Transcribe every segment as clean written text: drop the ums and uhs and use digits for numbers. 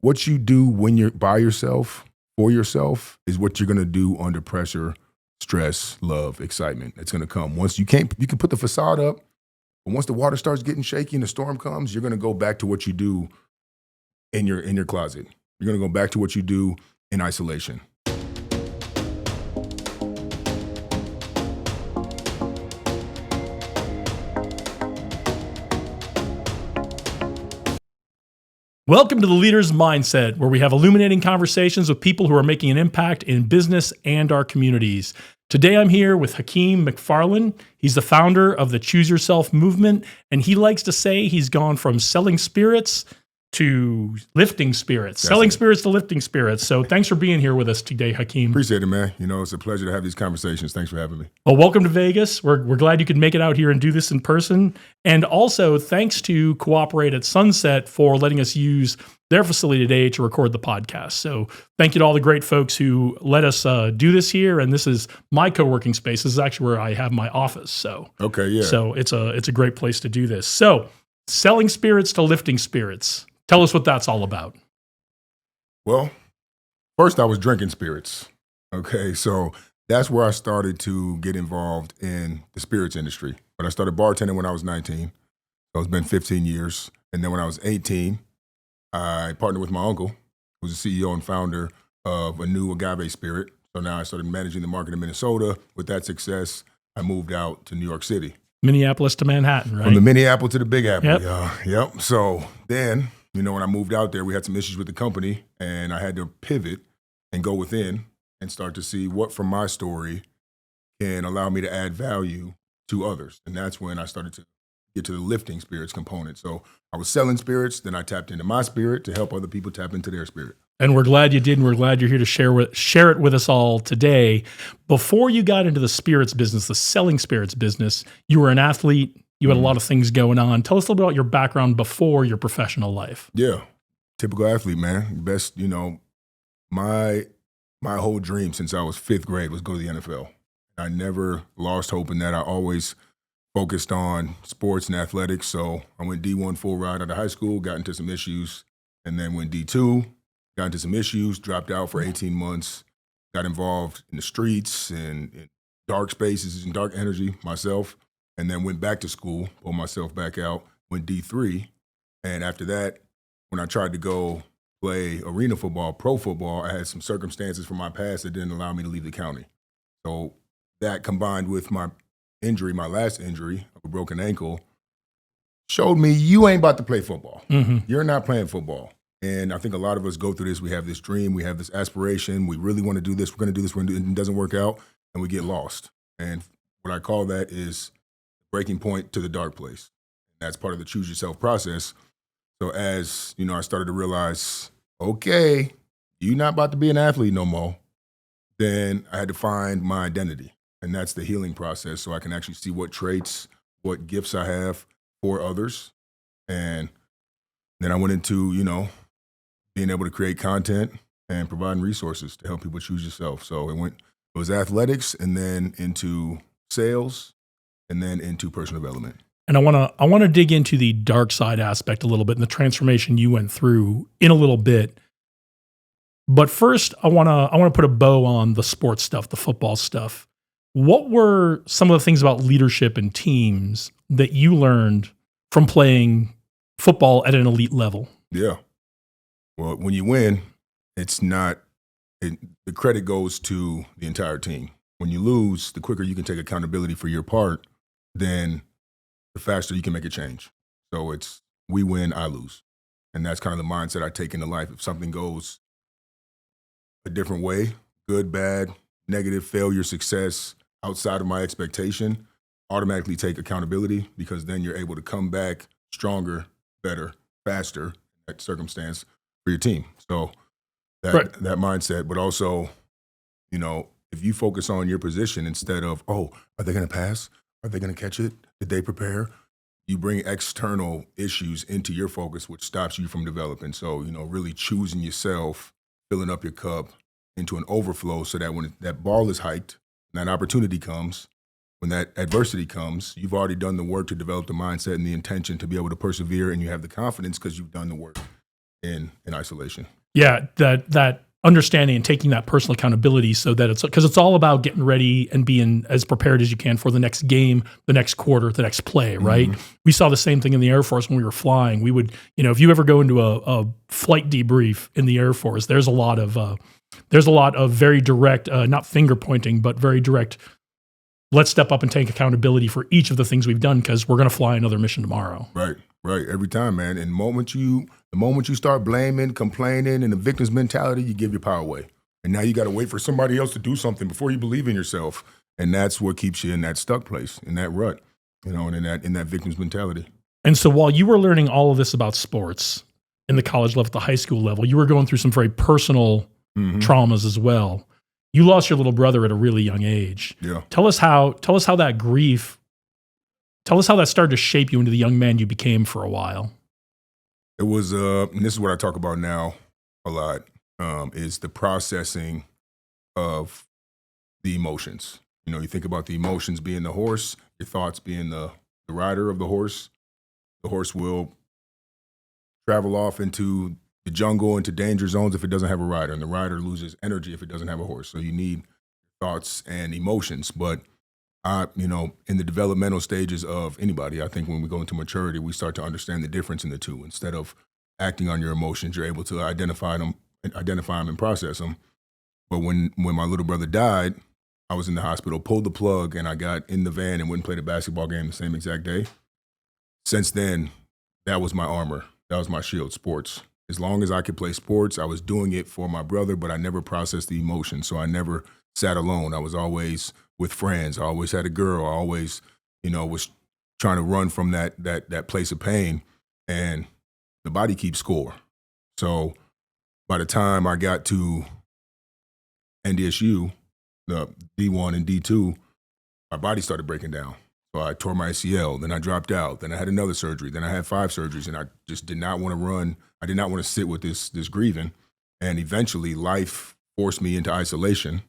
what you do when you're by yourself, for yourself, is what you're going to do under pressure, stress, love, excitement. It's going to come. Once you can put the facade up, but once the water starts getting shaky and the storm comes, you're going to go back to what you do in your closet. You're going to go back to what you do in isolation. Welcome to the Leader's Mindset, where we have illuminating conversations with people who are making an impact in business and our communities. Today I'm here with Hakeem McFarlane. He's the founder of the Choose Yourself movement, and he likes to say he's gone from selling spirits to lifting spirits, spirits to lifting spirits. So thanks for being here with us today, Hakeem. Appreciate it, man. You know, it's a pleasure to have these conversations. Thanks for having me. Well, welcome to Vegas. We're glad you could make it out here and do this in person. And also, thanks to Cooperate at Sunset for letting us use their facility today to record the podcast. So thank you to all the great folks who let us do this here. And this is my co-working space. This is actually where I have my office. So okay, yeah. So it's a great place to do this. So selling spirits to lifting spirits. Tell us what that's all about. Well, first I was drinking spirits. Okay, so that's where I started to get involved in the spirits industry. But I started bartending when I was 19. So it's been 15 years. And then when I was 18, I partnered with my uncle, who's the CEO and founder of a new agave spirit. So now I started managing the market in Minnesota. With that success, I moved out to New York City. Minneapolis to Manhattan, right? From the mini apple to the big apple. Yep. Yep. So then, you know, when I moved out there, we had some issues with the company, and I had to pivot and go within and start to see what from my story can allow me to add value to others. And that's when I started to get to the lifting spirits component. So I was selling spirits, then I tapped into my spirit to help other people tap into their spirit. And we're glad you did, and we're glad you're here to share it with us all today. Before you got into the spirits business, the selling spirits business, you were an athlete. You had a lot of things going on. Tell us a little bit about your background before your professional life. Yeah, typical athlete, man. Best, you know, my whole dream since I was fifth grade was go to the NFL. I never lost hope in that. I always focused on sports and athletics. So I went D1 full ride out of high school, got into some issues, and then went D2, got into some issues, dropped out for 18 months, got involved in the streets and in dark spaces and dark energy myself, and then went back to school, pulled myself back out, went D3. And after that, when I tried to go play arena football, pro football, I had some circumstances from my past that didn't allow me to leave the county. So that combined with my injury, my last injury of a broken ankle, showed me you ain't about to play football. Mm-hmm. You're not playing football. And I think a lot of us go through this. We have this dream. We have this aspiration. We really want to do this. We're going to do this. It doesn't work out, and we get lost. And what I call that is breaking point to the dark place. That's part of the choose yourself process. So as, you know, I started to realize, okay, you're not about to be an athlete no more, then I had to find my identity. And that's the healing process. So I can actually see what traits, what gifts I have for others. And then I went into, you know, being able to create content and providing resources to help people choose yourself. So it was athletics, and then into sales, and then into personal development. And I want to dig into the dark side aspect a little bit and the transformation you went through in a little bit. But first, I want to put a bow on the sports stuff, the football stuff. What were some of the things about leadership and teams that you learned from playing football at an elite level? Yeah. Well, when you win, the credit goes to the entire team. When you lose, the quicker you can take accountability for your part, then the faster you can make a change. So it's we win, I lose. And that's kind of the mindset I take into life. If something goes a different way, good, bad, negative, failure, success, outside of my expectation, automatically take accountability, because then you're able to come back stronger, better, faster in that circumstance for your team. So that mindset, but also, you know, if you focus on your position instead of, oh, are they going to pass? Are they going to catch it? Did they prepare? You bring external issues into your focus, which stops you from developing. So, you know, really choosing yourself, filling up your cup into an overflow so that when that ball is hiked, and that opportunity comes, when that adversity comes, you've already done the work to develop the mindset and the intention to be able to persevere, and you have the confidence because you've done the work. in isolation. Yeah, that understanding and taking that personal accountability so that it's because it's all about getting ready and being as prepared as you can for the next game, the next quarter, the next play, right? We saw the same thing in the Air Force when we were flying. We would, if you ever go into a flight debrief in the Air Force, there's a lot of very direct, not finger pointing, but very direct. Let's step up and take accountability for each of the things we've done because we're going to fly another mission tomorrow. Right. Every time, man. And the moment you start blaming, complaining, and the victim's mentality, you give your power away. And now you got to wait for somebody else to do something before you believe in yourself. And that's what keeps you in that stuck place, in that rut, and in that victim's mentality. And so while you were learning all of this about sports in the college level, the high school level, you were going through some very personal traumas as well. You lost your little brother at a really young age. Yeah. Tell us how that grief, tell us how that started to shape you into the young man you became for a while. It was, and this is what I talk about now a lot, is the processing of the emotions. You think about the emotions being the horse, your thoughts being the rider of the horse. The horse will travel off into the jungle, into danger zones if it doesn't have a rider, and the rider loses energy if it doesn't have a horse. So you need thoughts and emotions. But in the developmental stages of anybody, I think when we go into maturity, we start to understand the difference in the two. Instead of acting on your emotions, you're able to identify them and process them. But when my little brother died, I was in the hospital, pulled the plug, and I got in the van and went and played a basketball game the same exact day. Since then, that was my armor. That was my shield, sports. As long as I could play sports, I was doing it for my brother, but I never processed the emotion. So I never sat alone. I was always with friends. I always had a girl. I always, was trying to run from that place of pain. And the body keeps score. So by the time I got to NDSU, the D1 and D2, my body started breaking down. So I tore my ACL, then I dropped out, then I had another surgery, then I had 5 surgeries, and I just did not want to run. I did not want to sit with this grieving. And eventually life forced me into isolation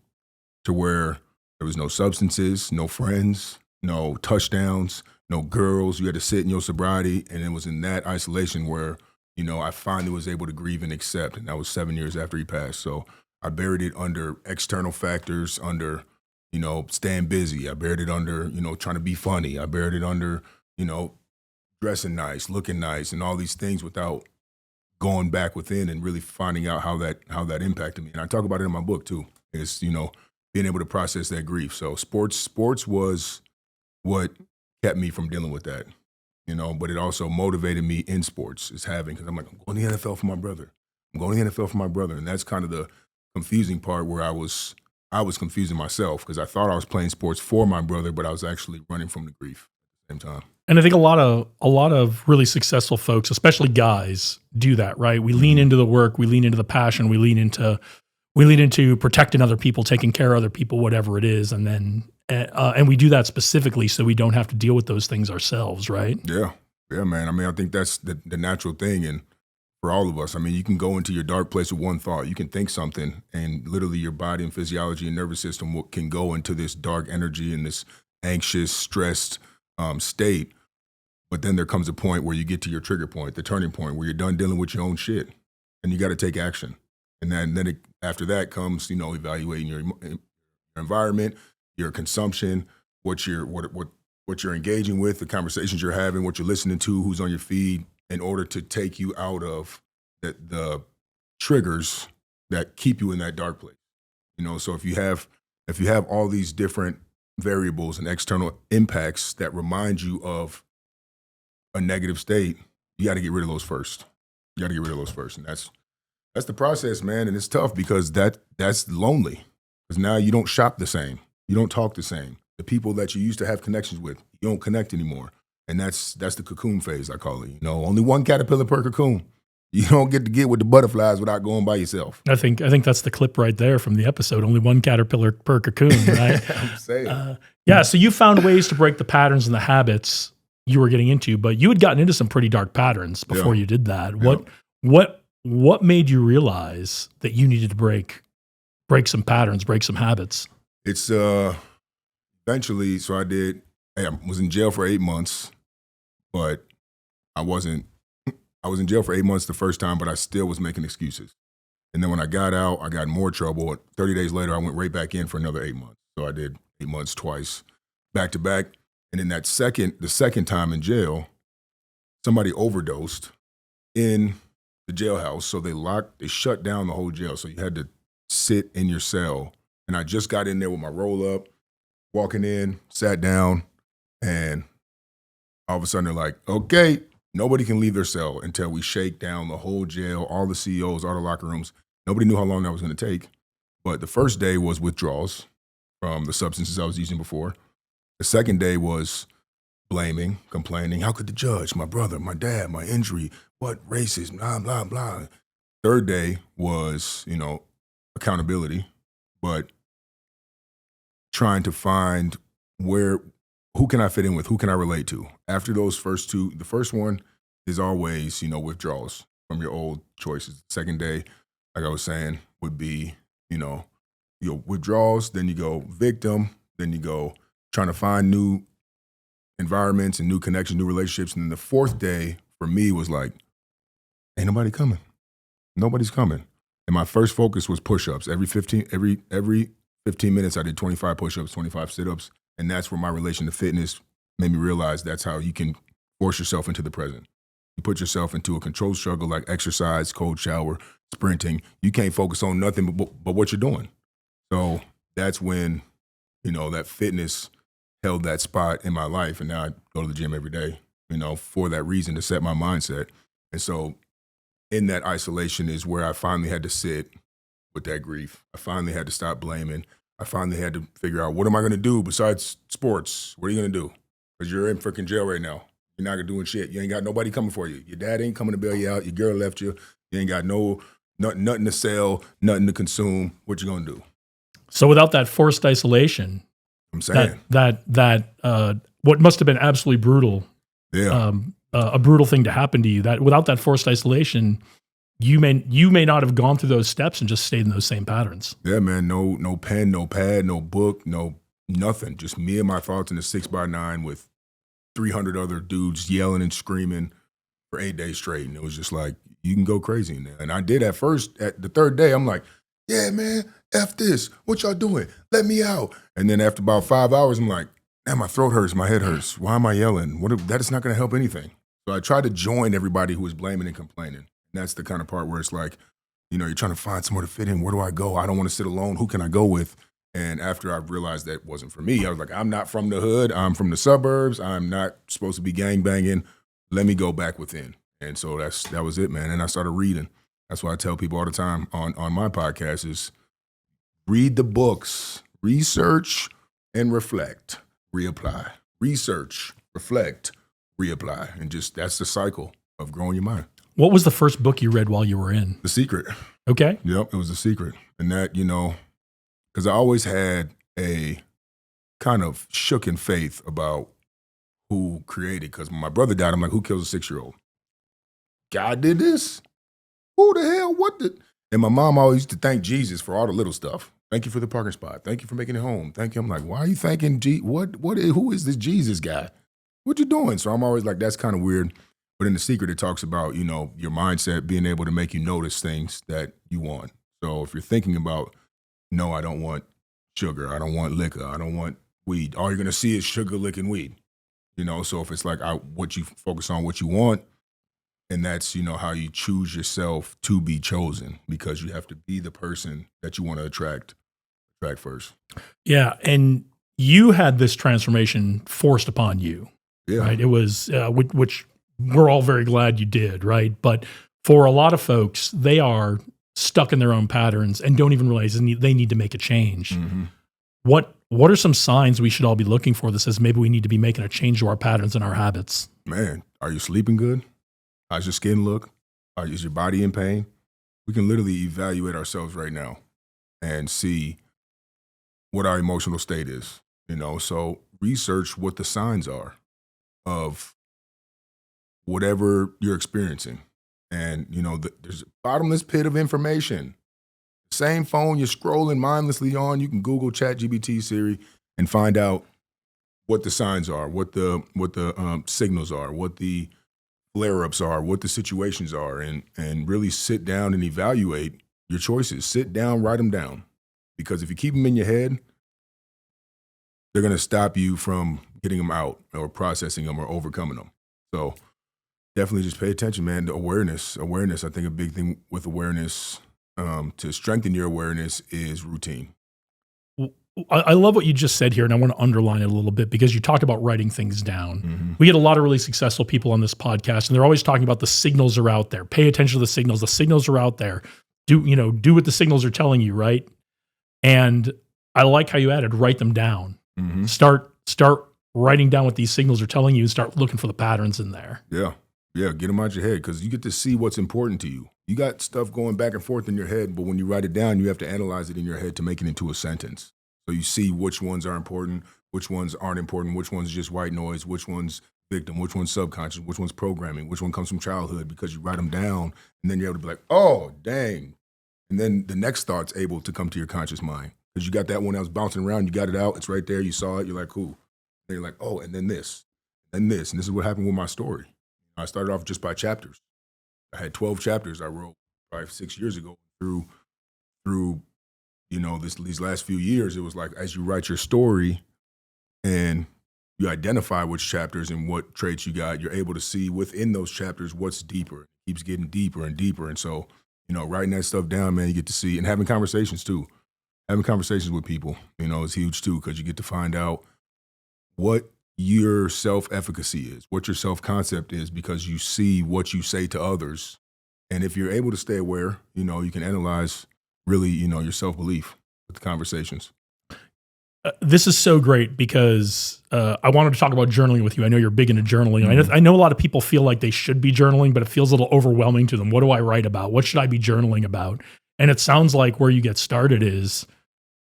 to where there was no substances, no friends, no touchdowns, no girls. You had to sit in your sobriety. And it was in that isolation where, I finally was able to grieve and accept. And that was 7 years after he passed. So I buried it under external factors, under staying busy. I buried it under, trying to be funny. I buried it under, dressing nice, looking nice, and all these things without going back within and really finding out how that impacted me. And I talk about it in my book too. It's, being able to process that grief. So sports was what kept me from dealing with that, but it also motivated me in sports because I'm like, I'm going to the NFL for my brother. I'm going to the NFL for my brother. And that's kind of the confusing part where I was confusing myself because I thought I was playing sports for my brother, but I was actually running from the grief at the same time. And I think a lot of really successful folks, especially guys, do that, right? We lean into the work, we lean into the passion, we lean into protecting other people, taking care of other people, whatever it is, and then and we do that specifically so we don't have to deal with those things ourselves, right? Yeah, man. I mean, I think that's the natural thing, and for all of us. I mean, you can go into your dark place with one thought. You can think something, and literally your body and physiology and nervous system can go into this dark energy and this anxious, stressed state. But then there comes a point where you get to your trigger point, the turning point, where you're done dealing with your own shit, and you got to take action. And then after that comes, evaluating your environment, your consumption, what you're engaging with, the conversations you're having, what you're listening to, who's on your feed, in order to take you out of the triggers that keep you in that dark place. So if you have all these different variables and external impacts that remind you of a negative state, you got to get rid of those first. And that's the process, man. And it's tough because that's lonely. Because now you don't shop the same. You don't talk the same. The people that you used to have connections with, you don't connect anymore. And that's the cocoon phase, I call it. Only one caterpillar per cocoon. You don't get with the butterflies without going by yourself. I think that's the clip right there from the episode. Only one caterpillar per cocoon, right? I'm saying. Yeah. So you found ways to break the patterns and the habits you were getting into, but you had gotten into some pretty dark patterns before you did that. Yeah. What made you realize that you needed to break some patterns, break some habits? It's eventually. So I was in jail for 8 months. But I wasn't I was in jail for 8 months the first time, but I still was making excuses. And then when I got out, I got in more trouble. 30 days later, I went right back in for another 8 months. So I did 8 months twice, back to back. And then the second time in jail, somebody overdosed in the jailhouse. So they shut down the whole jail. So you had to sit in your cell. And I just got in there with my roll up, walking in, sat down, and all of a sudden they're like, okay, nobody can leave their cell until we shake down the whole jail, all the CEOs, all the locker rooms. Nobody knew how long that was going to take. But the first day was withdrawals from the substances I was using before. The second day was blaming, complaining. How could the judge, my brother, my dad, my injury, what racism, blah, blah, blah. Third day was, accountability, but trying to find who can I fit in with? Who can I relate to? After those first two, the first one is always, withdrawals from your old choices. The second day, like I was saying, would be, withdrawals. Then you go victim. Then you go trying to find new environments and new connections, new relationships. And then the fourth day for me was like, ain't nobody coming. Nobody's coming. And my first focus was push-ups. Every 15 minutes, I did 25 push-ups, 25 sit-ups. And that's where my relation to fitness made me realize that's how you can force yourself into the present. You put yourself into a controlled struggle like exercise, cold shower, sprinting. You can't focus on nothing but what you're doing. So that's when, that fitness held that spot in my life. And now I go to the gym every day, for that reason, to set my mindset. And so in that isolation is where I finally had to sit with that grief. I finally had to stop blaming. I finally had to figure out, what am I going to do besides sports? What are you going to do? Because you're in freaking jail right now. You're not doing shit. You ain't got nobody coming for you. Your dad ain't coming to bail you out. Your girl left you. You ain't got nothing to sell, nothing to consume. What you going to do? So without that forced isolation, I'm saying that what must have been absolutely brutal, a brutal thing to happen to you, that without that forced isolation, you may not have gone through those steps and just stayed in those same patterns. Yeah, man. No pen, no pad, no book, no nothing. Just me and my thoughts in a 6x9 with 300 other dudes yelling and screaming for 8 days straight. And it was just like, you can go crazy in there. And I did at first. At the third day, I'm like, yeah, man, F this. What y'all doing? Let me out. And then after about 5 hours, I'm like, man, my throat hurts, my head hurts. Why am I yelling? That is not going to help anything. So I tried to join everybody who was blaming and complaining. And that's the kind of part where it's like, you're trying to find somewhere to fit in. Where do I go? I don't want to sit alone. Who can I go with? And after I realized that wasn't for me, I was like, I'm not from the hood. I'm from the suburbs. I'm not supposed to be gangbanging. Let me go back within. And so that was it, man. And I started reading. That's why I tell people all the time on my podcast is read the books, research and reflect, reapply. Research, reflect, reapply. And just that's the cycle of growing your mind. What was the first book you read while you were in? The Secret. Okay. Yep, it was The Secret. And that, because I always had a kind of shooken faith about who created. Because when my brother died, I'm like, who kills a 6-year-old? God did this? Who the hell? What the? And my mom always used to thank Jesus for all the little stuff. Thank you for the parking spot. Thank you for making it home. Thank you. I'm like, why are you thanking who is this Jesus guy? What you doing? So I'm always like, that's kind of weird. But in The Secret, it talks about, your mindset being able to make you notice things that you want. So if you're thinking about, no, I don't want sugar. I don't want liquor. I don't want weed. All you're going to see is sugar, liquor, and weed. So if it's like what you focus on, what you want, and that's, how you choose yourself to be chosen, because you have to be the person that you want to attract first. Yeah. And you had this transformation forced upon you. Yeah. Right. It was, which we're all very glad you did. Right. But for a lot of folks, they are stuck in their own patterns and don't even realize they need to make a change. Mm-hmm. What are some signs we should all be looking for that says maybe we need to be making a change to our patterns and our habits? Man, are you sleeping good? How's your skin look? Is your body in pain? We can literally evaluate ourselves right now and see what our emotional state is. So research what the signs are of whatever you're experiencing. And, there's a bottomless pit of information. Same phone you're scrolling mindlessly on, you can Google ChatGPT, Siri, and find out what the signs are, what the signals are, what the flare-ups are, what the situations are, and really sit down and evaluate your choices. Sit down, write them down. Because if you keep them in your head, they're going to stop you from getting them out or processing them or overcoming them. So definitely just pay attention, man. The awareness. I think a big thing with awareness, to strengthen your awareness, is routine. I love what you just said here, and I want to underline it a little bit because you talked about writing things down. Mm-hmm. We get a lot of really successful people on this podcast, and they're always talking about the signals are out there. Pay attention to the signals. The signals are out there. Do what the signals are telling you, right? And I like how you added write them down. Mm-hmm. Start writing down what these signals are telling you and start looking for the patterns in there. Yeah, get them out your head because you get to see what's important to you. You got stuff going back and forth in your head, but when you write it down, you have to analyze it in your head to make it into a sentence. So you see which ones are important, which ones aren't important, which one's just white noise, which one's victim, which one's subconscious, which one's programming, which one comes from childhood, because you write them down, and then you're able to be like, oh, dang. And then the next thought's able to come to your conscious mind because you got that one that was bouncing around, you got it out, it's right there, you saw it, you're like, cool. Then you're like, oh, and then this, and this. And this is what happened with my story. I started off just by chapters. I had 12 chapters I wrote 5-6 years ago through these last few years. It was like, as you write your story and you identify which chapters and what traits you got, you're able to see within those chapters what's deeper. It keeps getting deeper and deeper. And so, writing that stuff down, man, you get to see, and having conversations too. Having conversations with people, is huge too, because you get to find out what your self-efficacy is, what your self-concept is, because you see what you say to others. And if you're able to stay aware, you can analyze really, your self-belief with the conversations. This is so great because I wanted to talk about journaling with you. I know you're big into journaling. Mm-hmm. I know a lot of people feel like they should be journaling, but it feels a little overwhelming to them. What do I write about? What should I be journaling about? And it sounds like where you get started is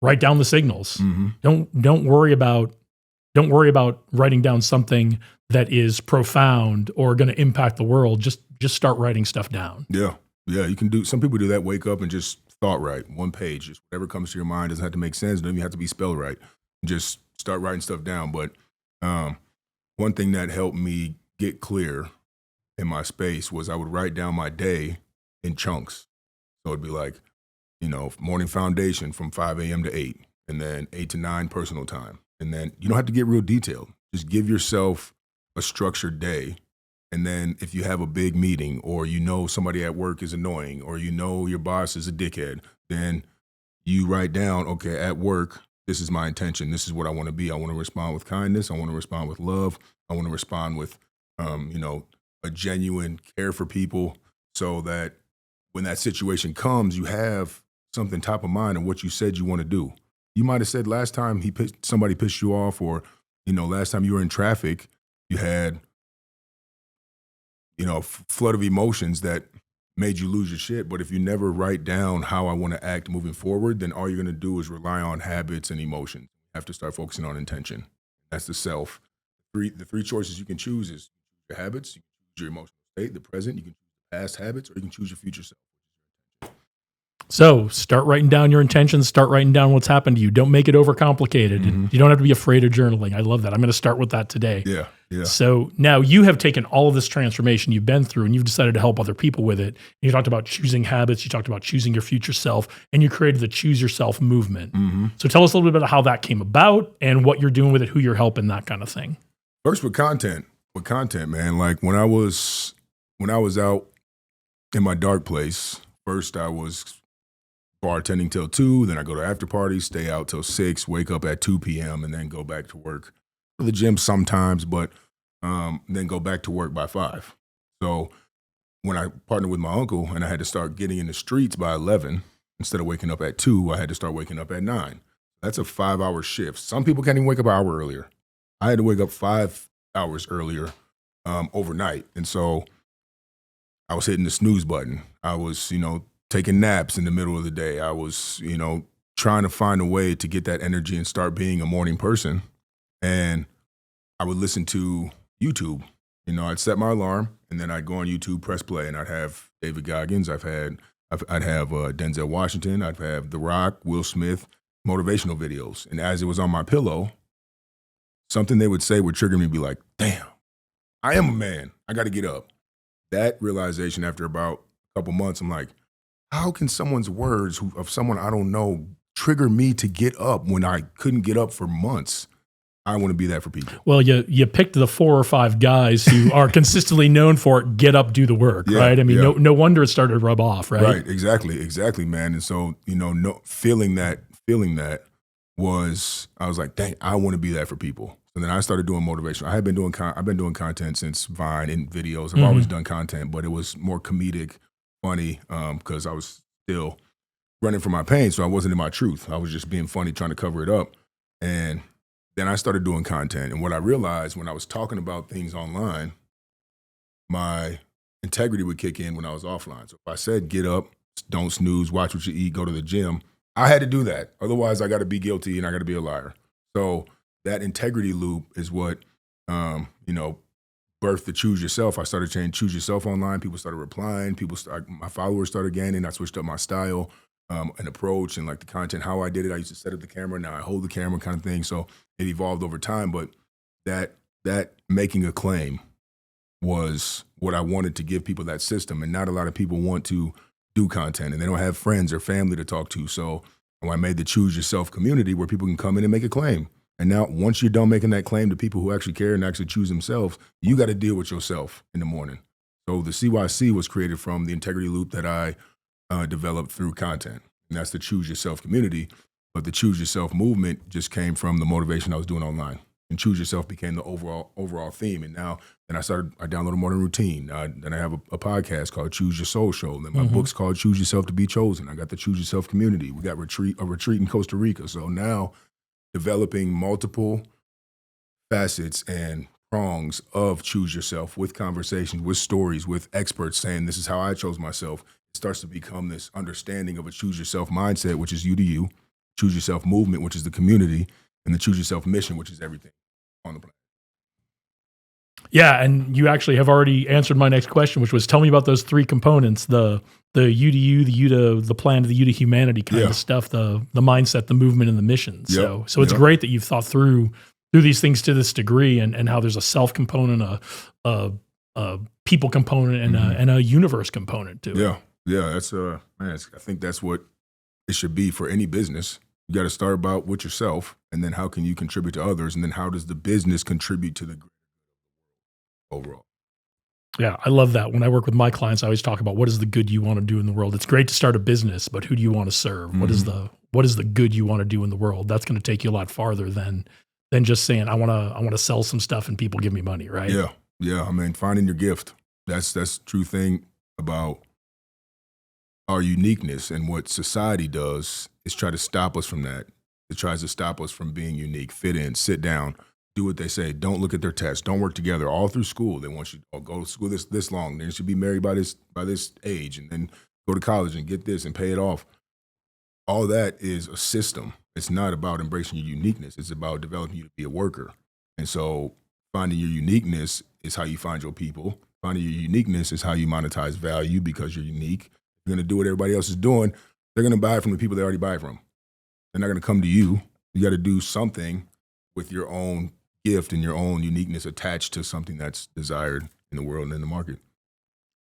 write down the signals. Mm-hmm. Don't worry about writing down something that is profound or going to impact the world. Just start writing stuff down. Yeah. You can do. Some people do that. Wake up and just thought write one page. Just whatever comes to your mind. Doesn't have to make sense. Doesn't even have to be spelled right. Just start writing stuff down. But one thing that helped me get clear in my space was I would write down my day in chunks. So it'd be like, morning foundation from 5 a.m. to 8, and then 8 to 9 personal time. And then you don't have to get real detailed. Just give yourself a structured day. And then if you have a big meeting, or somebody at work is annoying, or your boss is a dickhead, then you write down, okay, at work, this is my intention. This is what I want to be. I want to respond with kindness. I want to respond with love. I want to respond with, a genuine care for people, so that when that situation comes, you have something top of mind of what you said you want to do. You might have said last time somebody pissed you off, or, last time you were in traffic, you had, a flood of emotions that made you lose your shit. But if you never write down how I want to act moving forward, then all you're going to do is rely on habits and emotions. You have to start focusing on intention. That's the self. The three choices you can choose is your habits, you can choose your emotional state, the present, you can choose the past habits, or you can choose your future self. So start writing down your intentions, start writing down what's happened to you. Don't make it overcomplicated. Mm-hmm. You don't have to be afraid of journaling. I love that. I'm going to start with that today. Yeah. So now you have taken all of this transformation you've been through, and you've decided to help other people with it. You talked about choosing habits. You talked about choosing your future self, and you created the Choose Yourself movement. Mm-hmm. So tell us a little bit about how that came about and what you're doing with it, who you're helping, that kind of thing. First with content, man. Like when I was out in my dark place, first I was bartending till 2, then I go to after parties, stay out till 6, wake up at 2 p.m. and then go back to work. To the gym sometimes, but then go back to work by 5. So when I partnered with my uncle and I had to start getting in the streets by 11, instead of waking up at 2, I had to start waking up at 9. That's a 5-hour shift. Some people can't even wake up an hour earlier. I had to wake up 5 hours earlier overnight. And so I was hitting the snooze button. I was, taking naps in the middle of the day. I was, trying to find a way to get that energy and start being a morning person. And I would listen to YouTube. I'd set my alarm, and then I'd go on YouTube, press play, and I'd have David Goggins. I'd have Denzel Washington. I'd have The Rock, Will Smith, motivational videos. And as it was on my pillow, something they would say would trigger me, be like, damn, I am a man. I got to get up. that realization after about a couple months, I'm like, how can someone's words of someone I don't know trigger me to get up when I couldn't get up for months? I want to be that for people. Well, you picked the 4 or 5 guys who are consistently known for get up, do the work, right? I mean, no wonder it started to rub off, right? Right, exactly, man. And so, feeling that was, I was like, dang, I want to be that for people. And then I started doing motivation. I've been doing content since Vine and videos. I've always done content, but it was more comedic, funny, because I was still running from my pain, so I wasn't in my truth. I was just being funny, trying to cover it up. And then I started doing content. And what I realized when I was talking about things online, my integrity would kick in when I was offline. So if I said, get up, don't snooze, watch what you eat, go to the gym, I had to do that. Otherwise, I got to be guilty and I got to be a liar. So that integrity loop is what, birthed the Choose Yourself. I started saying Choose Yourself online. People started replying. My followers started gaining. I switched up my style and approach and like the content, how I did it. I used to set up the camera. Now I hold the camera kind of thing. So it evolved over time. But that making a claim was what I wanted to give people, that system. And not a lot of people want to do content and they don't have friends or family to talk to. So I made the Choose Yourself community where people can come in and make a claim. And now once you're done making that claim to people who actually care and actually choose themselves, you got to deal with yourself in the morning. So the CYC was created from the integrity loop that I developed through content. And that's the Choose Yourself community. But the Choose Yourself movement just came from the motivation I was doing online. And Choose Yourself became the overall theme. And now, I downloaded Morning Routine. Then I have a podcast called Choose Your Soul Show. And then my book's called Choose Yourself to Be Chosen. I got the Choose Yourself community. We got a retreat in Costa Rica. So now developing multiple facets and prongs of Choose Yourself with conversations, with stories, with experts saying this is how I chose myself. It starts to become this understanding of a Choose Yourself mindset, which is you to you, Choose Yourself movement, which is the community, and the Choose Yourself mission, which is everything on the planet. Yeah, and you actually have already answered my next question, which was tell me about those 3 components, the you to you, the you to the plan, the you to humanity kind of stuff, the mindset, the movement, and the mission. So it's great that you've thought through these things to this degree and how there's a self component, a people component, and a universe component to it. Yeah, that's I think that's what it should be for any business. You got to start about with yourself, and then how can you contribute to others, and then how does the business contribute to the overall. Yeah, I love that. When I work with my clients, I always talk about what is the good you want to do in the world. It's great to start a business, but who do you want to serve? What is the good you want to do in the world? That's going to take you a lot farther than just saying I want to sell some stuff and people give me money, right? Yeah. I mean, finding your gift. That's the true thing about our uniqueness, and what society does is try to stop us from that. It tries to stop us from being unique, fit in, sit down, do what they say. Don't look at their tests. Don't work together. All through school, they want you to go to school this long. Then you should be married by this age, and then go to college and get this and pay it off. All that is a system. It's not about embracing your uniqueness. It's about developing you to be a worker. And so finding your uniqueness is how you find your people. Finding your uniqueness is how you monetize value, because you're unique. You're going to do what everybody else is doing. They're going to buy it from the people they already buy from. They're not going to come to you. You got to do something with your own gift and your own uniqueness attached to something that's desired in the world and in the market.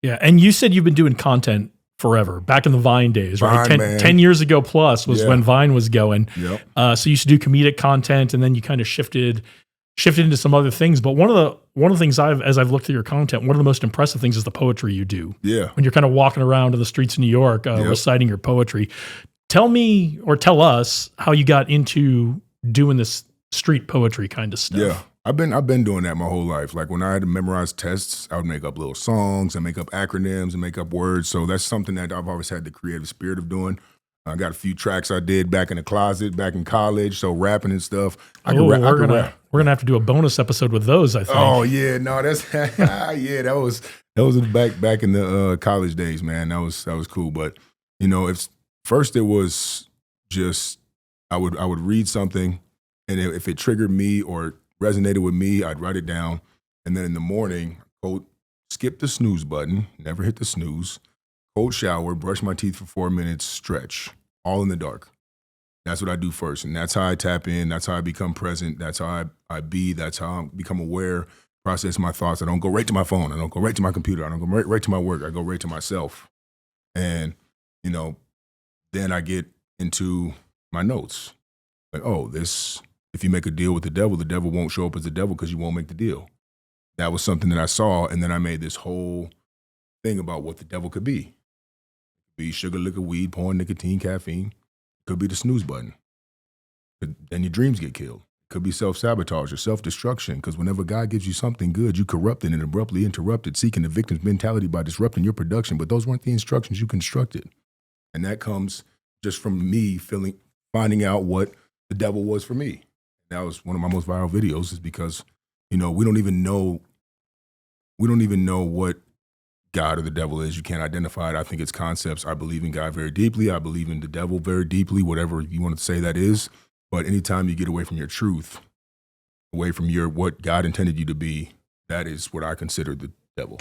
Yeah, and you said you've been doing content forever, back in the Vine days, right? 10 years ago plus was when Vine was going. Yep. So you used to do comedic content, and then you kind of shifted into some other things. But one of the things as I've looked at your content, one of the most impressive things is the poetry you do. Yeah. When you're kind of walking around in the streets of New York, reciting your poetry. Tell me, or tell us, how you got into doing this street poetry kind of stuff. Yeah. I've been doing that my whole life. Like when I had to memorize tests, I would make up little songs and make up acronyms and make up words. So that's something that I've always had the creative spirit of doing. I got a few tracks I did back in the closet, back in college. So rapping and stuff. We're gonna have to do a bonus episode with those, I think. Oh yeah, no, that's that was back in the college days, man. That was cool. But first it was just I would read something, and if it triggered me or resonated with me, I'd write it down, and then in the morning, skip the snooze button, never hit the snooze, cold shower, brush my teeth for 4 minutes, stretch, all in the dark. That's what I do first, and that's how I tap in. That's how I become present. That's how I be. That's how I become aware. process my thoughts. I don't go right to my phone. I don't go right to my computer. I don't go right to my work. I go right to myself. And, then I get into my notes. Like, if you make a deal with the devil won't show up as the devil because you won't make the deal. That was something that I saw, and then I made this whole thing about what the devil could be. It could be sugar, liquor, weed, porn, nicotine, caffeine. It could be the snooze button. Then your dreams get killed. It could be self-sabotage or self-destruction, because whenever God gives you something good, you corrupt it and abruptly interrupt it, seeking the victim's mentality by disrupting your production. But those weren't the instructions you constructed. And that comes just from me finding out what the devil was for me. That was one of my most viral videos, is because, we don't even know what God or the devil is. You can't identify it. I think it's concepts. I believe in God very deeply. I believe in the devil very deeply, whatever you want to say that is. But anytime you get away from your truth, away from what God intended you to be, that is what I consider the devil.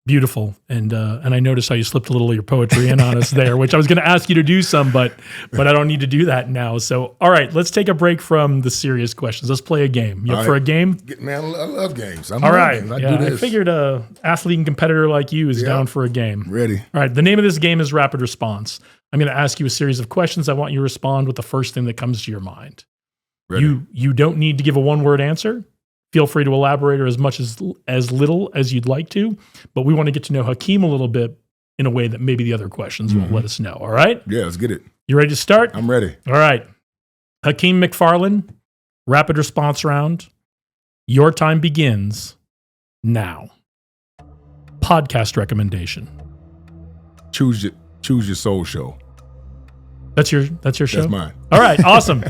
Beautiful. And I noticed how you slipped a little of your poetry in on us there, which I was going to ask you to do some, but I don't need to do that now. So, all right, let's take a break from the serious questions. Let's play a game. You up for a game? Man, I love games. All right. I figured a athlete and competitor like you is down for a game. Ready. All right. The name of this game is Rapid Response. I'm going to ask you a series of questions. I want you to respond with the first thing that comes to your mind. Ready. You don't need to give a one-word answer. Feel free to elaborate or as much as little as you'd like to, but we want to get to know Hakeem a little bit in a way that maybe the other questions won't let us know. All right? Yeah, let's get it. You ready to start? I'm ready. All right. Hakeem McFarlane, rapid response round. Your time begins now. Podcast recommendation. Choose your soul show. That's your show? That's mine. All right, awesome.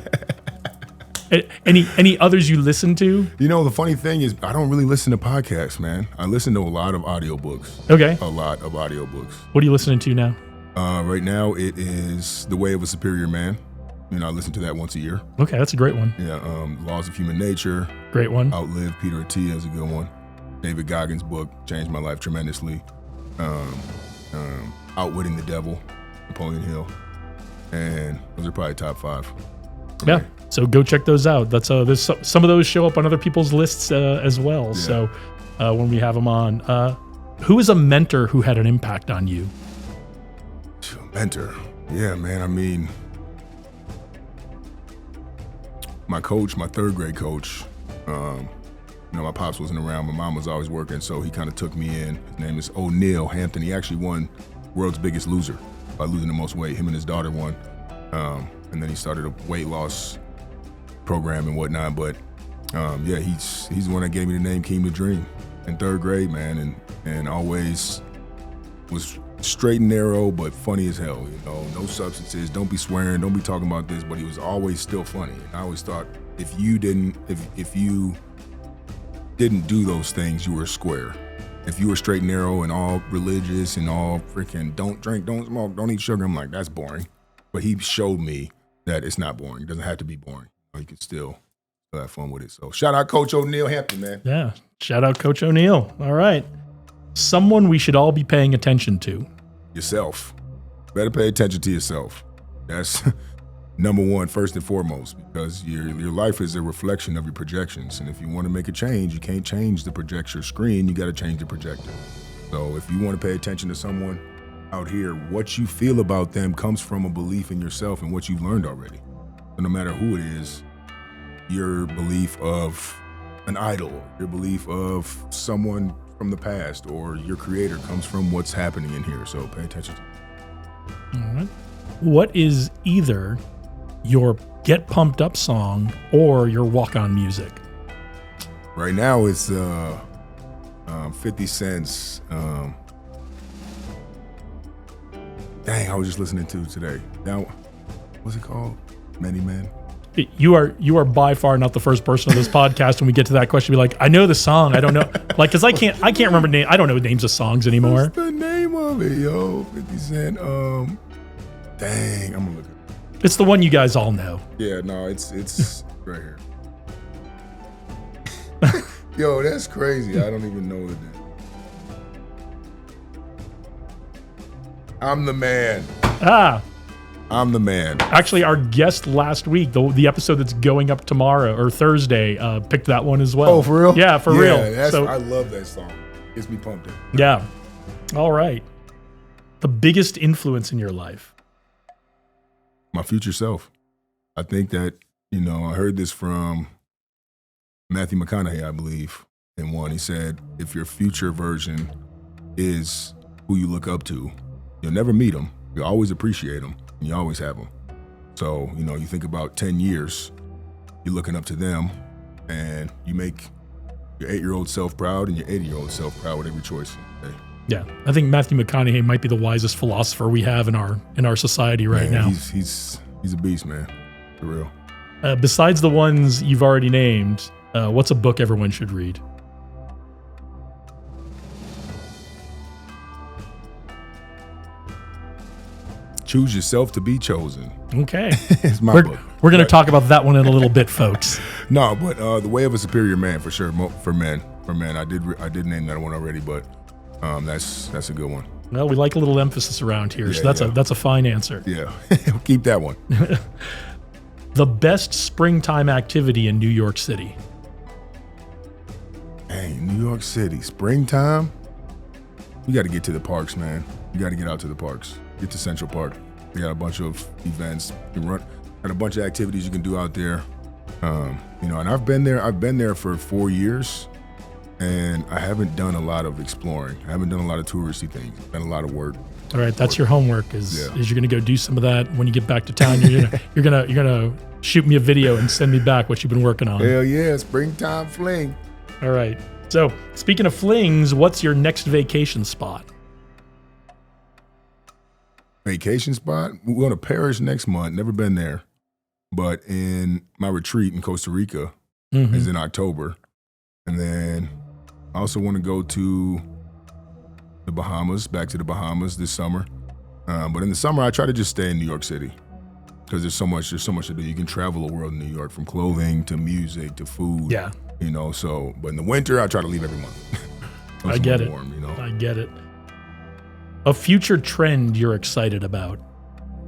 Any others you listen to? The funny thing is, I don't really listen to podcasts, man. I listen to a lot of audiobooks. Okay. A lot of audiobooks. What are you listening to now? Right now, it is The Way of a Superior Man. I listen to that once a year. Okay, that's a great one. Yeah. Laws of Human Nature. Great one. Outlive Peter Attia is a good one. David Goggins' book changed my life tremendously. Outwitting the Devil, Napoleon Hill. And those are probably top 5. Yeah. So go check those out. That's there's some of those show up on other people's lists as well. Yeah. So when we have them on, who is a mentor who had an impact on you? Mentor, yeah, man. My coach, my 3rd grade coach. My pops wasn't around. My mom was always working, so he kind of took me in. His name is O'Neal Hampton. He actually won World's Biggest Loser by losing the most weight. Him and his daughter won. And then he started a weight loss program and whatnot. But he's the one that gave me the name King the Dream in 3rd grade, man, and always was straight and narrow, but funny as hell. No substances, don't be swearing, don't be talking about this. But he was always still funny. And I always thought if you didn't do those things, you were square. If you were straight and narrow and all religious and all freaking don't drink, don't smoke, don't eat sugar, I'm like, that's boring. But he showed me that it's not boring. It doesn't have to be boring. You can still have fun with it. So shout out Coach O'Neal Hampton, man. Yeah, shout out Coach O'Neal. All right. Someone we should all be paying attention to. Yourself. Better pay attention to yourself. That's number one, first and foremost, because your life is a reflection of your projections. And if you want to make a change, you can't change the projector screen. You got to change the projector. So if you want to pay attention to someone out here, what you feel about them comes from a belief in yourself and what you've learned already. So no matter who it is, your belief of an idol, your belief of someone from the past, or your creator comes from what's happening in here. So pay attention to it. All right. What is either your get pumped up song or your walk on music? Right now it's 50 Cent's I was just listening to today. Now, what's it called? Many Men. You are by far not the first person on this podcast when we get to that question to be like, I know the song, I don't know, like, because I can't remember name. I don't know names of songs anymore. What's the name of it, yo? 50 Cent. I'm gonna look it. It's the one you guys all know. Yeah, no, it's right here. Yo, that's crazy. I don't even know the name. I'm the man. Ah, I'm the man. Actually, our guest last week, the episode that's going up tomorrow or Thursday, picked that one as well. Oh, for real? Yeah, for real. So, I love that song. Gets me pumped up. Yeah. All right. The biggest influence in your life? My future self. I think that, I heard this from Matthew McConaughey, I believe, in one. He said, if your future version is who you look up to, you'll never meet them. You'll always appreciate them, and you always have them. So, you think about 10 years, you're looking up to them, and you make your 8-year-old self proud and your 80-year-old self proud with every choice you make. Yeah, I think Matthew McConaughey might be the wisest philosopher we have in our society right now. He's a beast, man, for real. Besides the ones you've already named, what's a book everyone should read? Choose Yourself to Be Chosen. Okay. It's my book. We're going to talk about that one in a little bit, folks. No, but The Way of a Superior Man, for sure, for men. I did name that one already, but that's a good one. Well, we like a little emphasis around here, so that's a fine answer. Yeah, keep that one. The best springtime activity in New York City? Hey, New York City, springtime, you got to get to the parks, man. You got to get out to the parks. Get to Central Park. We got a bunch of events. Got a bunch of activities you can do out there. And I've been there for 4 years, and I haven't done a lot of exploring. I haven't done a lot of touristy things. I've done a lot of work. All right, that's your homework. Is you're going to go do some of that when you get back to town. You're gonna shoot me a video and send me back what you've been working on. Hell yeah, springtime fling. All right. So speaking of flings, what's your next vacation spot? Vacation spot? We're going to Paris next month. Never been there. But in my retreat in Costa Rica is in October. And then I also want to go to the Bahamas, back to the Bahamas this summer. But in the summer, I try to just stay in New York City because there's so much to do. You can travel the world in New York, from clothing to music to food. Yeah. But in the winter, I try to leave every month. I get it. Warm, I get it. A future trend you're excited about?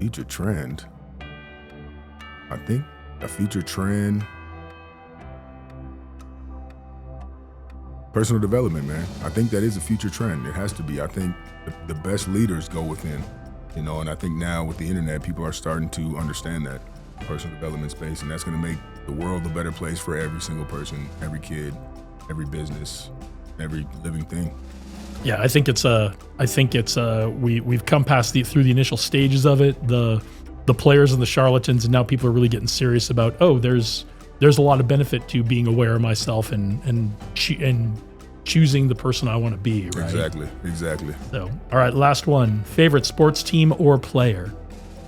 Future trend? I think a future trend, personal development, man. I think that is a future trend. It has to be. I think the best leaders go within, and I think now with the internet, people are starting to understand that personal development space, and that's going to make the world a better place for every single person, every kid, every business, every living thing. Yeah, I think we've come past through the initial stages of it, the players and the charlatans, and now people are really getting serious about, there's a lot of benefit to being aware of myself and choosing the person I want to be, right? Exactly. So, all right, last one. Favorite sports team or player?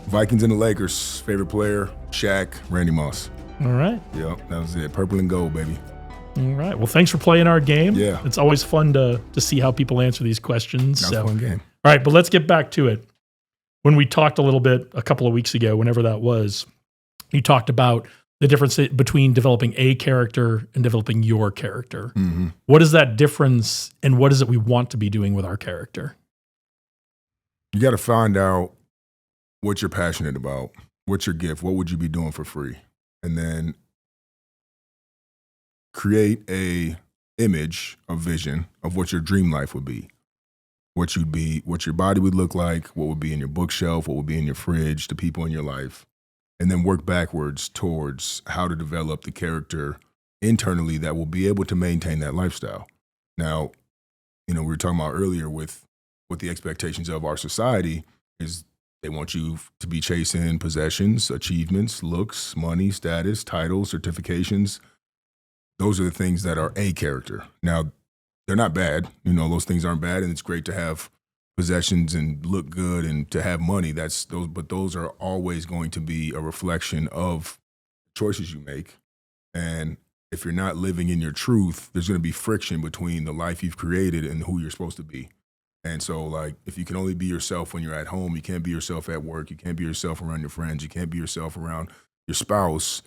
Vikings and the Lakers. Favorite player, Shaq, Randy Moss. All right. Yep, that was it. Purple and gold, baby. All right. Well, thanks for playing our game. Yeah. It's always fun to see how people answer these questions. That was a fun game. All right, but let's get back to it. When we talked a little bit a couple of weeks ago, whenever that was, you talked about the difference between developing a character and developing your character. Mm-hmm. What is that difference, and what is it we want to be doing with our character? You got to find out what you're passionate about. What's your gift? What would you be doing for free? And then create a image, a vision of what your dream life would be. What you'd be, what your body would look like, what would be in your bookshelf, what would be in your fridge, the people in your life. And then work backwards towards how to develop the character internally that will be able to maintain that lifestyle. Now, we were talking about earlier with what the expectations of our society is. They want you to be chasing possessions, achievements, looks, money, status, titles, certifications. Those are the things that are a character. Now, they're not bad. Those things aren't bad, and it's great to have possessions and look good and to have money. But those are always going to be a reflection of choices you make. And if you're not living in your truth, there's going to be friction between the life you've created and who you're supposed to be. And so, if you can only be yourself when you're at home, you can't be yourself at work, you can't be yourself around your friends, you can't be yourself around your spouse,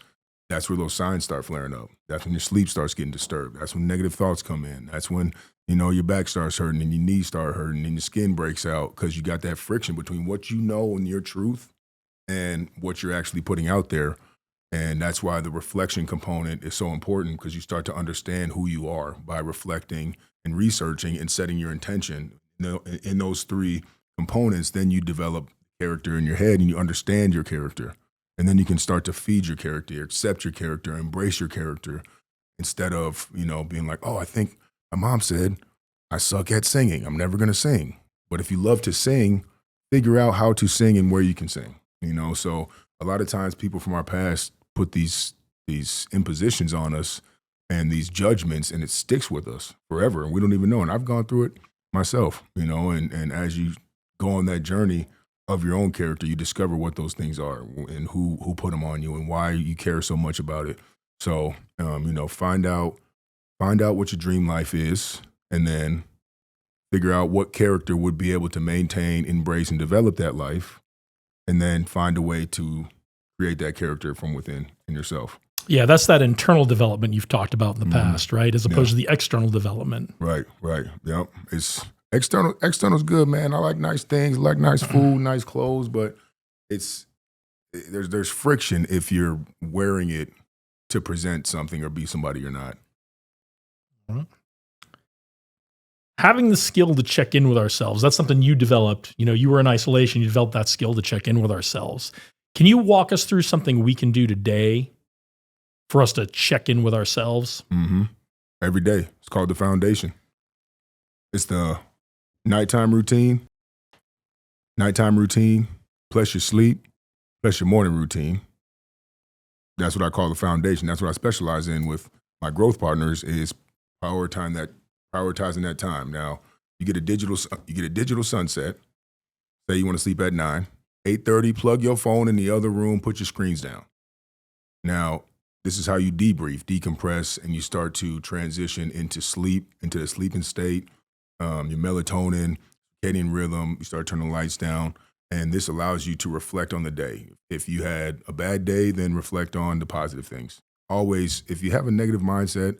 that's where those signs start flaring up. That's when your sleep starts getting disturbed. That's when negative thoughts come in. That's when, your back starts hurting and your knees start hurting and your skin breaks out because you got that friction between what you know and your truth and what you're actually putting out there. And that's why the reflection component is so important, because you start to understand who you are by reflecting and researching and setting your intention. In those three components, then you develop character in your head and you understand your character. And then you can start to feed your character, accept your character, embrace your character, instead of, being like, oh, I think my mom said I suck at singing. I'm never going to sing. But if you love to sing, figure out how to sing and where you can sing. So a lot of times people from our past put these impositions on us and these judgments, and it sticks with us forever, and we don't even know. And I've gone through it myself, and as you go on that journey of your own character, you discover what those things are and who put them on you and why you care so much about it. So, find out what your dream life is, and then figure out what character would be able to maintain, embrace, and develop that life, and then find a way to create that character from within in yourself. Yeah, that's that internal development you've talked about in the past, right? As opposed to the external development. Right. Yep. It's external's good, man. I like nice things, I like nice food, nice clothes, but there's friction if you're wearing it to present something or be somebody you're not. Mm-hmm. Having the skill to check in with ourselves, that's something you developed. You were in isolation, you developed that skill to check in with ourselves. Can you walk us through something we can do today for us to check in with ourselves? Mm-hmm. Every day. It's called the foundation. It's the nighttime routine plus your sleep, plus your morning routine. That's what I call the foundation. That's what I specialize in with my growth partners, is prioritizing that time. Now, you get a digital sunset. Say you want to sleep at 9, 8:30, plug your phone in the other room, put your screens down. Now, this is how you debrief, decompress, and you start to transition into sleep, into the sleeping state, your melatonin, circadian rhythm, you start turning the lights down, and this allows you to reflect on the day. If you had a bad day, then reflect on the positive things. Always, if you have a negative mindset,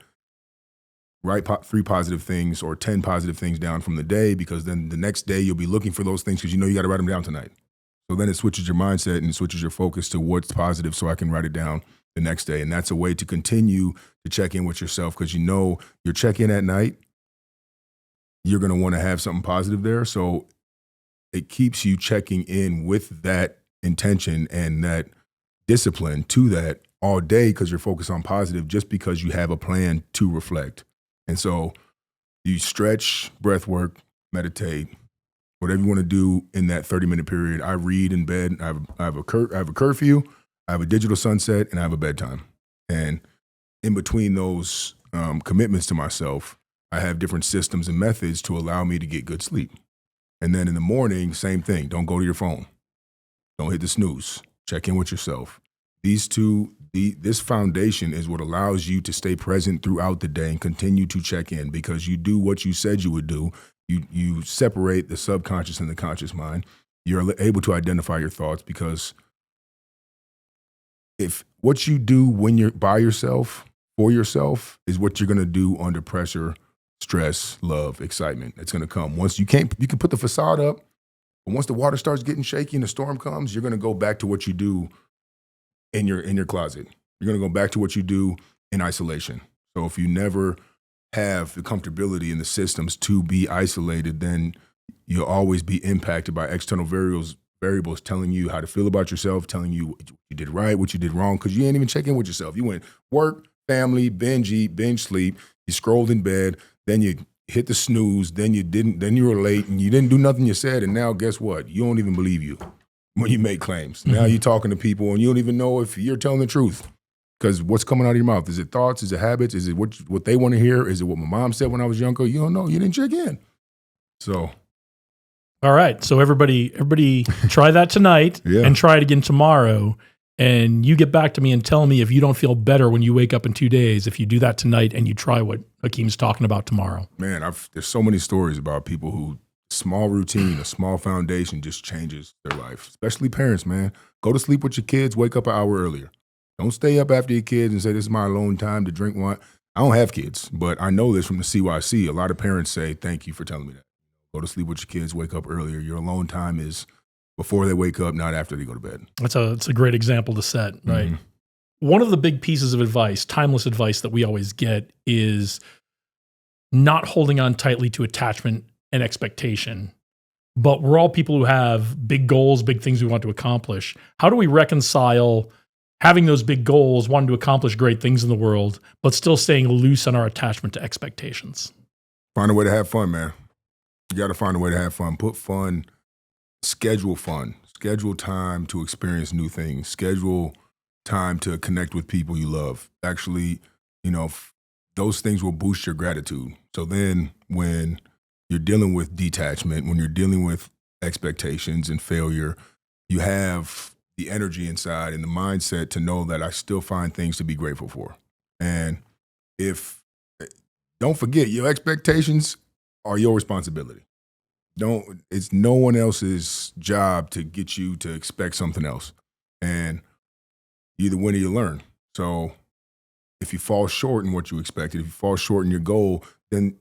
write 3 positive things or 10 positive things down from the day, because then the next day you'll be looking for those things because you got to write them down tonight. So then it switches your mindset and switches your focus to what's positive, so I can write it down the next day. And that's a way to continue to check in with yourself, because your check-in at night, you're going to want to have something positive there. So it keeps you checking in with that intention and that discipline to that all day, because you're focused on positive, just because you have a plan to reflect. And so you stretch, breath work, meditate, whatever you want to do in that 30-minute period. I read in bed. I have a curfew, I have a digital sunset, and I have a bedtime. And in between those commitments to myself, I have different systems and methods to allow me to get good sleep. And then in the morning, same thing. Don't go to your phone. Don't hit the snooze. Check in with yourself. This foundation is what allows you to stay present throughout the day and continue to check in, because you do what you said you would do. You separate the subconscious and the conscious mind. You're able to identify your thoughts, because if what you do when you're by yourself, for yourself, is what you're going to do under pressure, stress, love, excitement. It's going to come. You can put the facade up, but once the water starts getting shaky and the storm comes, you're going to go back to what you do in your closet. You're going to go back to what you do in isolation. So if you never have the comfortability in the systems to be isolated, then you'll always be impacted by external variables telling you how to feel about yourself, telling you what you did right, what you did wrong, because you ain't even check in with yourself. You went work, family, binge eat, binge sleep, you scrolled in bed, then you hit the snooze, then you were late and you didn't do nothing you said, and now guess what? You don't even believe you when you make claims. Mm-hmm. Now you're talking to people and you don't even know if you're telling the truth, because what's coming out of your mouth? Is it thoughts? Is it habits? Is it what they want to hear? Is it what my mom said when I was younger? You don't know. You didn't check in. So. All right. So everybody try that tonight and try it again tomorrow. And you get back to me and tell me if you don't feel better when you wake up in 2 days, if you do that tonight and you try what Hakeem's talking about tomorrow. Man, there's so many stories about people who small routine, a small foundation just changes their life, especially parents, man. Go to sleep with your kids, wake up an hour earlier. Don't stay up after your kids and say, this is my alone time to drink wine. I don't have kids, but I know this from the CYC. A lot of parents say, thank you for telling me that. Go to sleep with your kids, wake up earlier. Your alone time is before they wake up, not after they go to bed. It's a great example to set, right? Mhm. One of the big pieces of advice, timeless advice that we always get is not holding on tightly to attachment and expectation. But we're all people who have big goals, big things we want to accomplish. How do we reconcile having those big goals, wanting to accomplish great things in the world, but still staying loose on our attachment to expectations? Find a way to have fun, man. You got to find a way to have fun. Put fun, schedule time to experience new things, schedule time to connect with people you love. Actually, those things will boost your gratitude. So then when you're dealing with detachment, when you're dealing with expectations and failure, you have the energy inside and the mindset to know that I still find things to be grateful for. And don't forget, your expectations are your responsibility. It's no one else's job to get you to expect something else. And you either win or you learn. So if you fall short in what you expected, if you fall short in your goal, then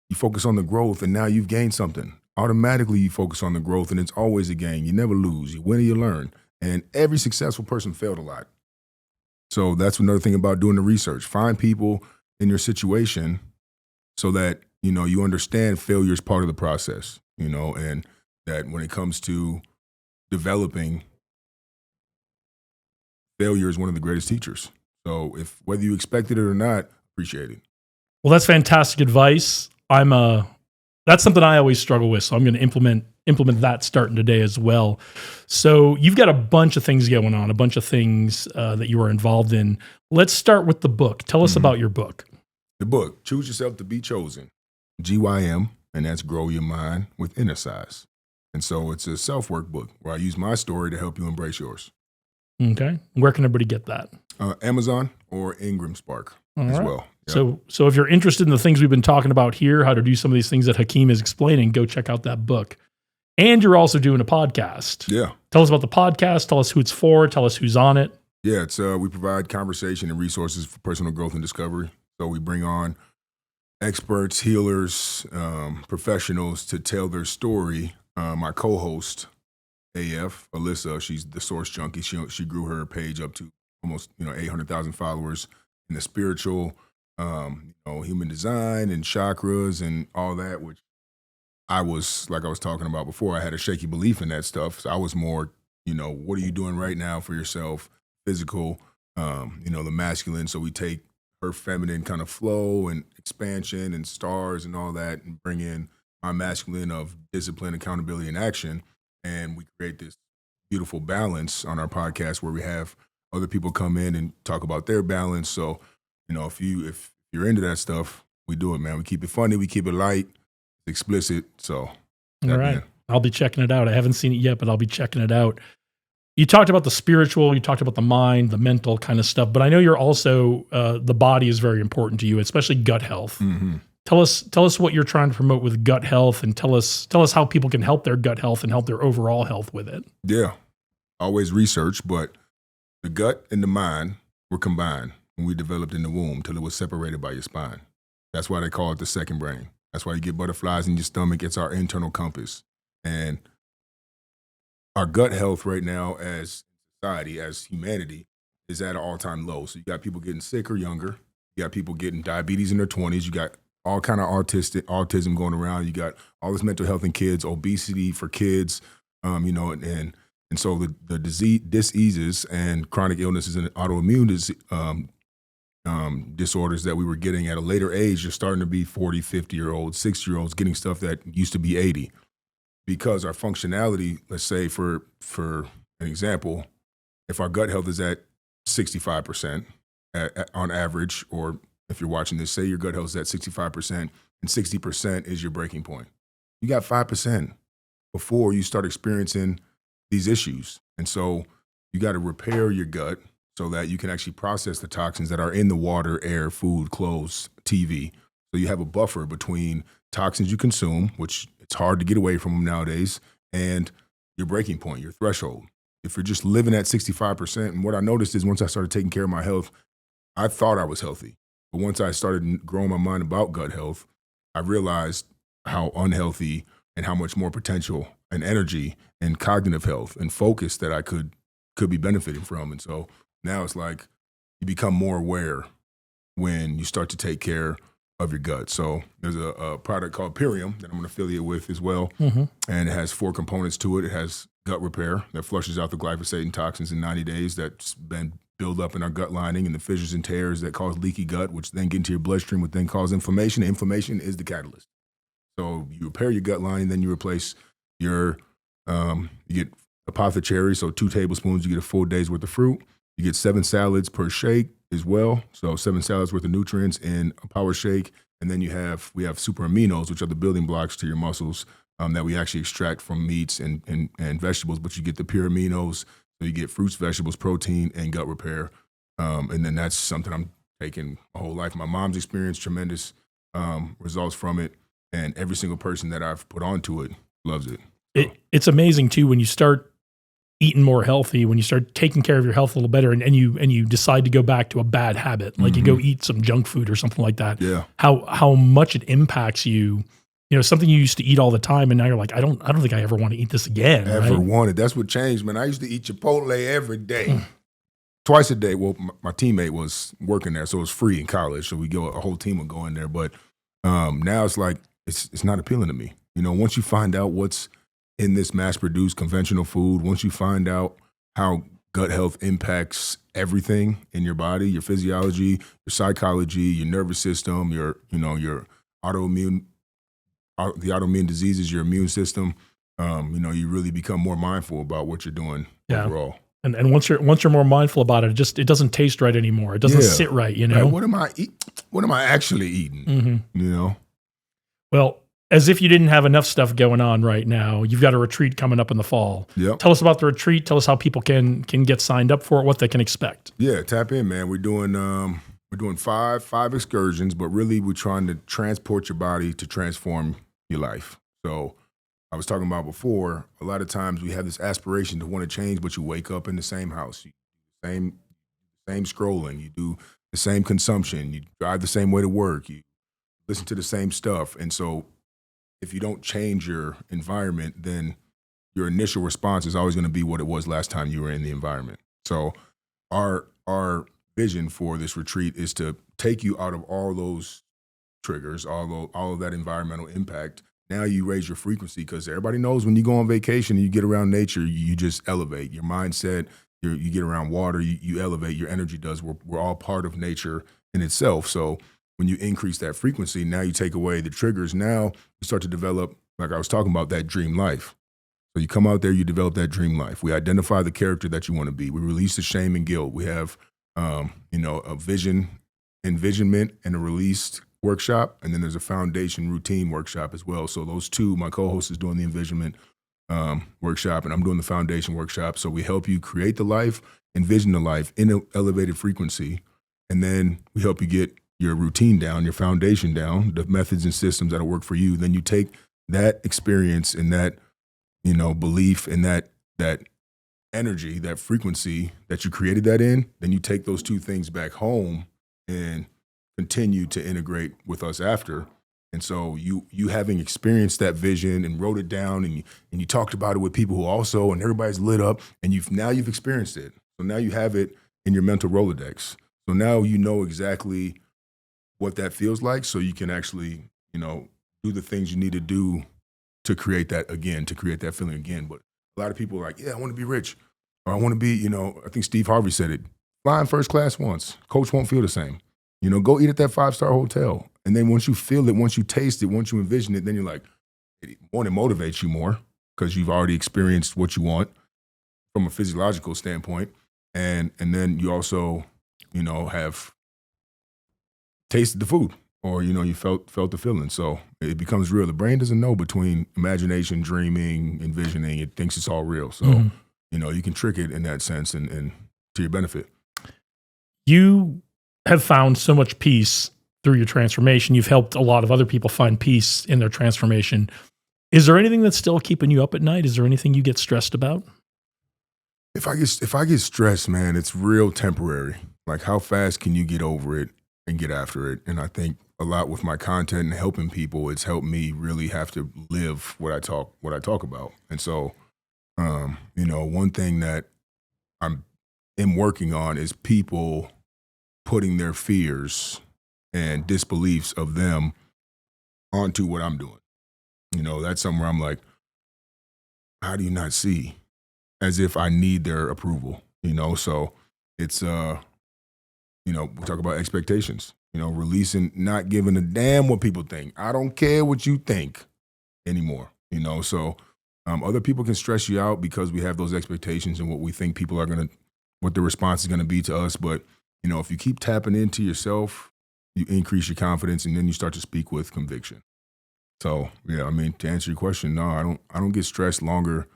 you focus on the growth and now you've gained something. Automatically you focus on the growth and it's always a gain. You never lose. You win or you learn. And every successful person failed a lot. So that's another thing about doing the research. Find people in your situation so that, you understand failure is part of the process, and that when it comes to developing, failure is one of the greatest teachers. So whether you expected it or not, appreciate it. Well, that's fantastic advice. That's something I always struggle with. So I'm going to implement that starting today as well. So you've got a bunch of things going on, a bunch of things that you are involved in. Let's start with the book. Tell us about your book. The book, Choose Yourself to Be Chosen, GYM, and that's Grow Your Mind with Inner Size. And so it's a self-work book where I use my story to help you embrace yours. Okay. Where can everybody get that? Amazon or Ingram Spark as well. Yep. So if you're interested in the things we've been talking about here, how to do some of these things that Hakeem is explaining, go check out that book. And you're also doing a podcast. Yeah. Tell us about the podcast. Tell us who it's for. Tell us who's on it. Yeah, we provide conversation and resources for personal growth and discovery. So we bring on experts, healers, professionals to tell their story. My co-host, Alyssa, she's the Source Junkie. She grew her page up to almost 800,000 followers in the spiritual, human design and chakras and all that, which I was talking about before, I had a shaky belief in that stuff. So I was more, what are you doing right now for yourself? Physical, the masculine. So we take her feminine kind of flow and expansion and stars and all that and bring in my masculine of discipline, accountability, and action. And we create this beautiful balance on our podcast where we have other people come in and talk about their balance. So, if you're into that stuff, we do it, man. We keep it funny, we keep it light, explicit. So, all right. I'll be checking it out. I haven't seen it yet, but I'll be checking it out. You talked about the spiritual, you talked about the mind, the mental kind of stuff, but I know you're also, the body is very important to you, especially gut health. Mm-hmm. Tell us what you're trying to promote with gut health, and tell us how people can help their gut health and help their overall health with it. Yeah. Always research, but the gut and the mind were combined when we developed in the womb till it was separated by your spine. That's why they call it the second brain. That's why you get butterflies in your stomach. It's our internal compass. And our gut health right now as society, as humanity, is at an all-time low. So you got people getting sicker younger. You got people getting diabetes in their 20s. You got all kind of autism going around. You got all this mental health in kids, obesity for kids, and so the diseases and chronic illnesses and autoimmune disorders that we were getting at a later age are starting to be 40, 50-year-olds, 60-year-olds getting stuff that used to be 80. Because our functionality, let's say for an example, if our gut health is at 65% on average, or if you're watching this, say your gut health is at 65% and 60% is your breaking point. You got 5% before you start experiencing these issues. And so you got to repair your gut so that you can actually process the toxins that are in the water, air, food, clothes, TV. So you have a buffer between toxins you consume, which it's hard to get away from them nowadays, and your breaking point, your threshold. If you're just living at 65%, and what I noticed is once I started taking care of my health, I thought I was healthy. But once I started growing my mind about gut health, I realized how unhealthy and how much more potential and energy and cognitive health and focus that I could be benefiting from. And so now it's like you become more aware when you start to take care of your gut. So there's a product called Purium that I'm an affiliate with as well. Mm-hmm. And it has 4 components to it. It has gut repair that flushes out the glyphosate and toxins in 90 days that's been build up in our gut lining and the fissures and tears that cause leaky gut, which then get into your bloodstream, which then cause inflammation. Inflammation is the catalyst. So you repair your gut lining, then you replace your, you get apothecary, so 2 tablespoons, you get a full day's worth of fruit. You get 7 salads per shake as well. So 7 salads worth of nutrients in a power shake. And then we have super aminos, which are the building blocks to your muscles that we actually extract from meats and vegetables, but you get the pure aminos. So you get fruits, vegetables, protein, and gut repair. And then that's something I'm taking a whole life. My mom's experienced tremendous results from it. And every single person that I've put onto it loves it. It's amazing too, when you start eating more healthy, when you start taking care of your health a little better and you decide to go back to a bad habit, like you go eat some junk food or something like that. Yeah. How much it impacts you. You know, something you used to eat all the time, and now you're like, I don't think I ever want to eat this again. Ever wanted. That's what changed, man. I used to eat Chipotle every day, twice a day. Well, my teammate was working there, so it was free in college. So a whole team would go in there. But now it's like it's not appealing to me. You know, once you find out what's in this mass-produced conventional food, once you find out how gut health impacts everything in your body, your physiology, your psychology, your nervous system, your autoimmune. The autoimmune diseases, your immune system, you really become more mindful about what you're doing overall. And once you're more mindful about it, it doesn't taste right anymore. It doesn't sit right, you know. Right. What am I actually eating? Mm-hmm. You know. Well, as if you didn't have enough stuff going on right now, you've got a retreat coming up in the fall. Yep. Tell us about the retreat. Tell us how people can get signed up for it, what they can expect. Yeah, tap in, man. We're doing five excursions, but really we're trying to transport your body to transform your life. So I was talking about before, a lot of times we have this aspiration to want to change, but you wake up in the same house, same scrolling, you do the same consumption, you drive the same way to work, you listen to the same stuff. And so if you don't change your environment, then your initial response is always going to be what it was last time you were in the environment. So our vision for this retreat is to take you out of all those triggers, all of that environmental impact. Now you raise your frequency, because everybody knows when you go on vacation and you get around nature, you just elevate your mindset. You get around water, you elevate. Your energy does. We're all part of nature in itself. So when you increase that frequency, now you take away the triggers. Now you start to develop, like I was talking about, that dream life. So you come out there, you develop that dream life. We identify the character that you want to be. We release the shame and guilt. We have, a envisionment and a released workshop, and then there's a foundation routine workshop as well. So those two, my co-host is doing the envisionment workshop, and I'm doing the foundation workshop. So we help you create the life, envision the life in an elevated frequency, and then we help you get your routine down, your foundation down, the methods and systems that'll work for you. Then you take that experience and that, belief and that energy, that frequency that you created that in, then you take those two things back home and continue to integrate with us after. And so you having experienced that vision and wrote it down and you talked about it with people who also, and everybody's lit up, and you've experienced it. So now you have it in your mental Rolodex. So now you know exactly what that feels like, so you can actually, do the things you need to do to create that again, to create that feeling again. But a lot of people are like, yeah, I want to be rich, or I want to be, I think Steve Harvey said it, flying first class once, coach won't feel the same. Go eat at that 5-star hotel. And then once you feel it, once you taste it, once you envision it, then you're like, it motivates you more because you've already experienced what you want from a physiological standpoint. And then you also, have tasted the food, or, you felt the feeling. So it becomes real. The brain doesn't know between imagination, dreaming, envisioning. It thinks it's all real. So, you can trick it in that sense and to your benefit. You have found so much peace through your transformation. You've helped a lot of other people find peace in their transformation. Is there anything that's still keeping you up at night? Is there anything you get stressed about? If I get stressed, man, it's real temporary. Like, how fast can you get over it and get after it? And I think a lot with my content and helping people. It's helped me really have to live what I talk about. And so, one thing that I'm working on is people putting their fears and disbeliefs of them onto what I'm doing. That's somewhere I'm like, how do you not see? As if I need their approval, So it's, we talk about expectations, releasing, not giving a damn what people think. I don't care what you think anymore, So other people can stress you out because we have those expectations and what we think people are what the response is going to be to us. But, if you keep tapping into yourself, you increase your confidence and then you start to speak with conviction. So, to answer your question, no, I don't get stressed longer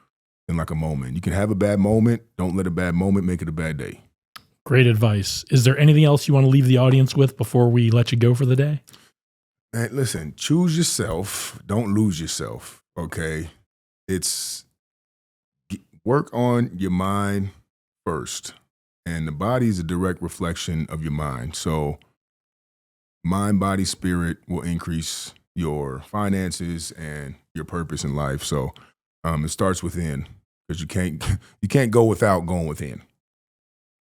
than like a moment. You can have a bad moment. Don't let a bad moment make it a bad day. Great advice. Is there anything else you want to leave the audience with before we let you go for the day? Man, listen, choose yourself. Don't lose yourself. Okay. Work on your mind first. And the body is a direct reflection of your mind. So mind, body, spirit will increase your finances and your purpose in life. So it starts within, because you can't go without going within,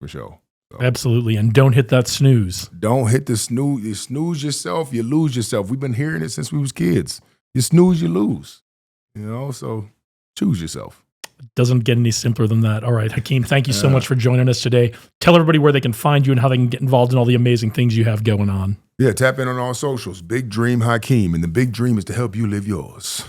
for sure. So, absolutely. And don't hit that snooze. don't hit the snooze. You snooze yourself, you lose yourself. We've been hearing it since we was kids. You snooze, you lose. So choose yourself. It doesn't get any simpler than that. All right, Hakeem, thank you so much for joining us today. Tell everybody where they can find you and how they can get involved in all the amazing things you have going on. Yeah, tap in on all socials. Big Dream Hakeem, and the big dream is to help you live yours.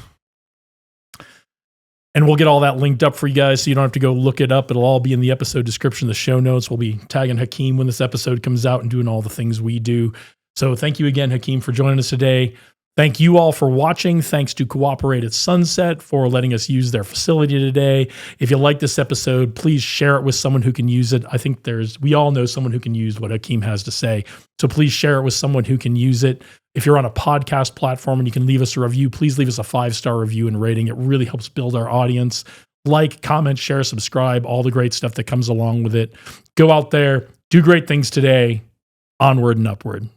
And we'll get all that linked up for you guys so you don't have to go look it up. It'll all be in the episode description, the show notes. We'll be tagging Hakeem when this episode comes out and doing all the things we do. So thank you again, Hakeem, for joining us today. Thank you all for watching. Thanks to Cooperate at Sunset for letting us use their facility today. If you like this episode, please share it with someone who can use it. I think we all know someone who can use what Hakeem has to say. So please share it with someone who can use it. If you're on a podcast platform and you can leave us a review, please leave us a 5-star review and rating. It really helps build our audience. Like, comment, share, subscribe, all the great stuff that comes along with it. Go out there, do great things today. Onward and upward.